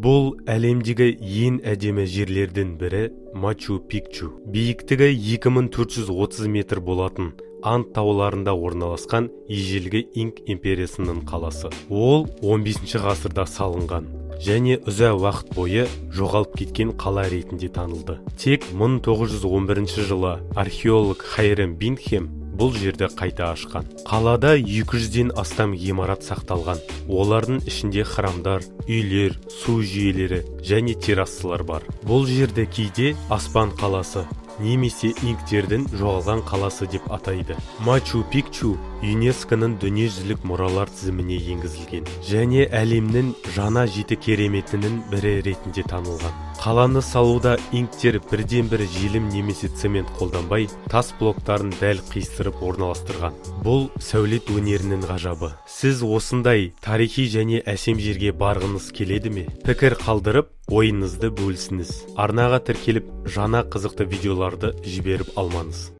Бұл әлемдегі ең әдемі жерлердің бірі Мачу-Пикчу. Биіктігі 2430 метр болатын Анд тауларында орналасқан ежелгі Инк империясының қаласы. Ол 15 ғасырда салынған және ұзақ уақыт бойы жоғалып кеткен қала ретінде танылды. Тек 1911 жылы археолог Хайрем Бингхем бұл жерді қайта ашқан. Қалада 200-ден астам ғимарат сақталған. Олардың ішінде храмдар, үйлер, су жүйелері және террасалар бар. Бұл жерді кейде Аспан қаласы немесе инктердің жоғалған қаласы деп атайды. Мачу-Пикчу ЮНЕСКО-ның дүниежүзілік мұралар тізіміне енгізілген және әлемнің жаңа 7 кереметінің бірі ретінде танылған. Қаланы салуда инктер бірден-бір желім немесе цемент қолданбай, тас блоктарын дәл қиыстырып орналастырған. Бұл сәулет өнерінің ғажабы. Сіз осындай тарихи және әсем жерге барғыңыз келеді ме? Пікір қалдырып, ойыңызды бөлісіңіз. Арнаға тіркеліп, жаңа қызықты видеоларды жіберіп алмаңыз.